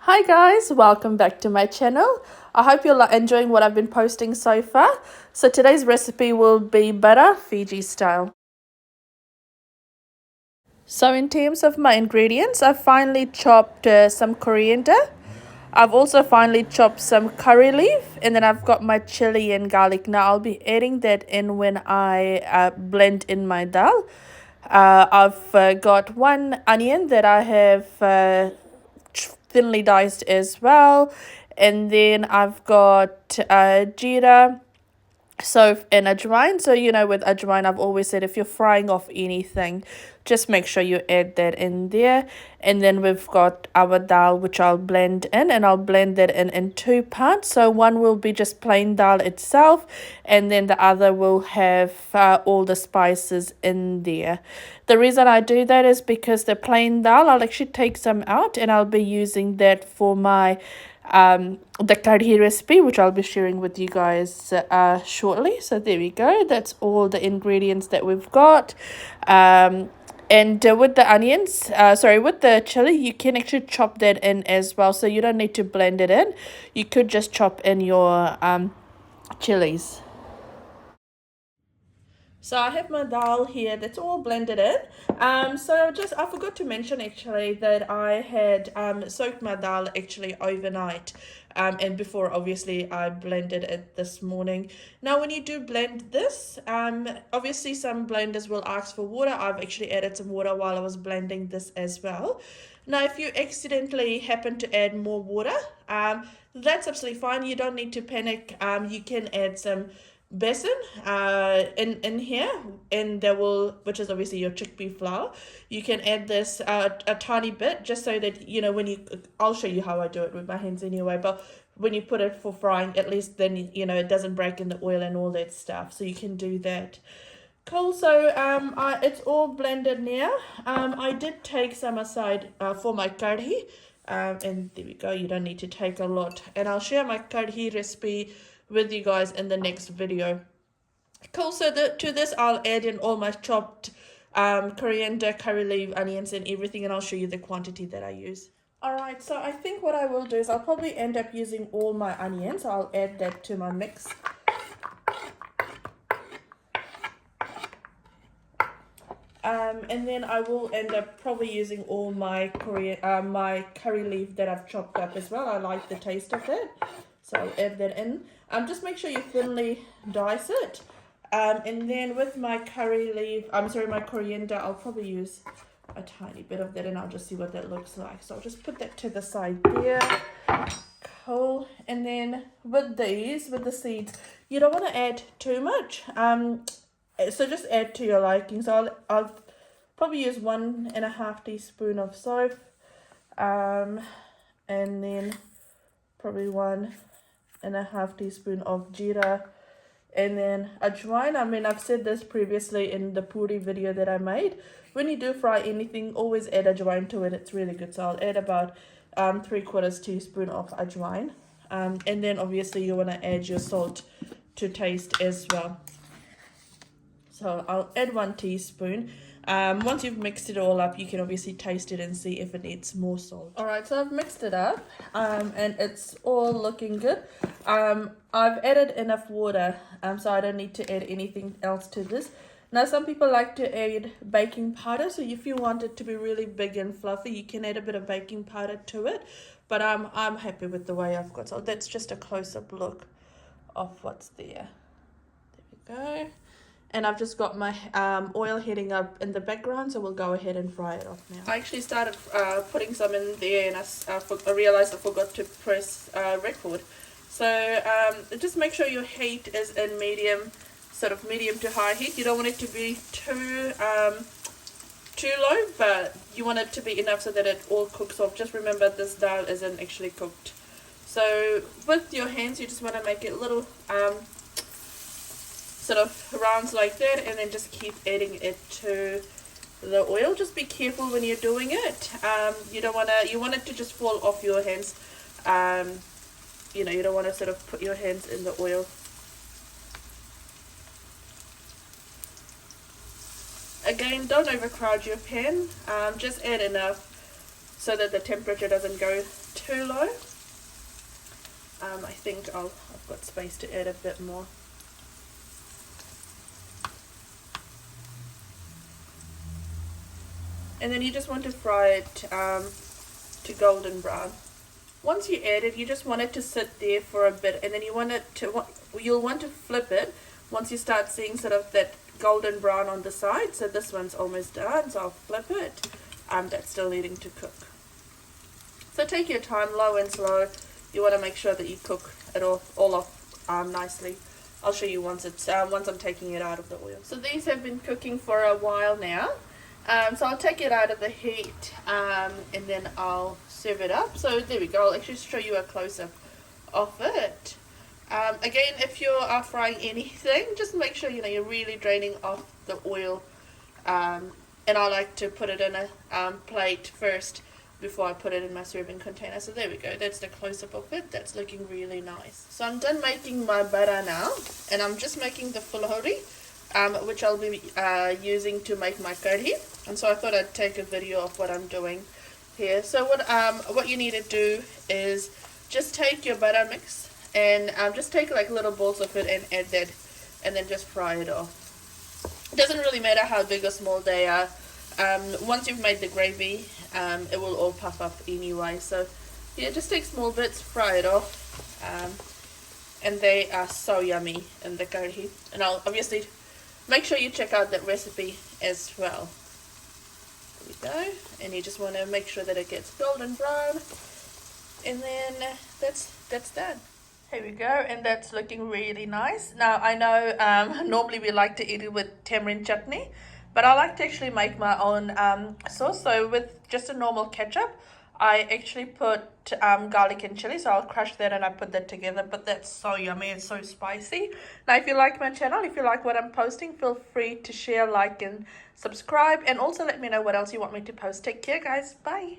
Hi guys, welcome back to my channel. I hope you're enjoying what I've been posting so far. So today's recipe will be Bara Fiji style. So in terms of my ingredients, I've finally chopped some coriander. I've also finally chopped some curry leaf, and then I've got my chili and garlic. Now I'll be adding that in when I blend in my dal. I've got one onion that I have thinly diced as well, and then I've got jeera, so and ajwain. So with ajwain, I've always said if you're frying off anything, just make sure you add that in there. And then we've got our dal, which I'll blend in, and I'll blend that in two parts. So one will be just plain dal itself, and then the other will have all the spices in there. The reason I do that is because the plain dal, I'll actually take some out, and I'll be using that for my the curry recipe, which I'll be sharing with you guys shortly. So there we go, that's all the ingredients that we've got. And with the onions, with the chili, you can actually chop that in as well, so you don't need to blend it in. You could just chop in your chilies. So I have my dal here that's all blended in. So just I forgot to mention actually that I had soaked my dal actually overnight. And before obviously I blended it this morning. Now when you do blend this, obviously some blenders will ask for water. I've actually added some water while I was blending this as well. Now if you accidentally happen to add more water, that's absolutely fine. You don't need to panic. You can add some besan in here, and there will, which is obviously your chickpea flour. You can add this a tiny bit, just so that when you, I'll show you how I do it with my hands anyway, but when you put it for frying, at least then it doesn't break in the oil and all that stuff, so you can do that. Cool. So it's all blended now. I did take some aside for my curry, and there we go. You don't need to take a lot, and I'll share my curry recipe with you guys in the next video. Cool. So to this, I'll add in all my chopped coriander, curry leaf, onions, and everything, and I'll show you the quantity that I use. Alright, so I think what I will do is I'll probably end up using all my onions. I'll add that to my mix. And then I will end up probably using all my my curry leaf that I've chopped up as well. I like the taste of that, so I'll add that in. Just make sure you thinly dice it. And then with my curry leaf, my coriander, I'll probably use a tiny bit of that, and I'll just see what that looks like. So I'll just put that to the side there. Cool. And then with the seeds, you don't want to add too much. So just add to your liking. So I'll probably use 1.5 teaspoon of soap, and then probably 1.5 teaspoon of jeera, and then ajwain. I've said this previously in the puri video that I made. When you do fry anything, always add ajwain to it. It's really good. So I'll add about 3/4 teaspoon of ajwain, and then obviously you want to add your salt to taste as well. So I'll add 1 teaspoon. Once you've mixed it all up, you can obviously taste it and see if it needs more salt. Alright, so I've mixed it up, and it's all looking good. I've added enough water, so I don't need to add anything else to this. Now some people like to add baking powder, so if you want it to be really big and fluffy, you can add a bit of baking powder to it, but I'm happy with the way I've got. So that's just a close-up look of what's there. There we go. And I've just got my oil heating up in the background, so we'll go ahead and fry it off now. I actually started putting some in there, and I realized I forgot to press record. So just make sure your heat is in medium, sort of medium to high heat. You don't want it to be too low, but you want it to be enough so that it all cooks off. Just remember this dal isn't actually cooked. So with your hands, you just want to make it little sort of rounds like that, and then just keep adding it to the oil. Just be careful when you're doing it. You want it to just fall off your hands. You don't want to sort of put your hands in the oil. Again, don't overcrowd your pan. Just add enough so that the temperature doesn't go too low. I think I've got space to add a bit more. And then you just want to fry it to golden brown. Once you add it, you just want it to sit there for a bit, and then you'll want to flip it once you start seeing sort of that golden brown on the side. So this one's almost done, so I'll flip it. That's still needing to cook. So take your time, low and slow. You want to make sure that you cook it all off nicely. I'll show you once I'm taking it out of the oil. So these have been cooking for a while now. So I'll take it out of the heat and then I'll serve it up. So there we go. I'll actually show you a close-up of it. Again, if you are frying anything, just make sure you're really draining off the oil. And I like to put it in a plate first before I put it in my serving container. So there we go. That's the close-up of it. That's looking really nice. So I'm done making my bara now, and I'm just making the fulari, which I'll be using to make my curry. And so I thought I'd take a video of what I'm doing here. So what you need to do is just take your butter mix and just take like little balls of it and add that, and then just fry it off. It doesn't really matter how big or small they are. Once you've made the gravy, it will all puff up anyway. So yeah, just take small bits, fry it off, and they are so yummy in the curry. And I'll obviously make sure you check out that recipe as well. There we go. And you just want to make sure that it gets golden brown, and then that's done. Here we go, and that's looking really nice. Now I know normally we like to eat it with tamarind chutney, but I like to actually make my own sauce. So with just a normal ketchup, I actually put garlic and chili, so I'll crush that and I put that together. But that's so yummy and so spicy. Now if you like my channel, if you like what I'm posting, feel free to share, like and subscribe, and also let me know what else you want me to post. Take care guys, bye.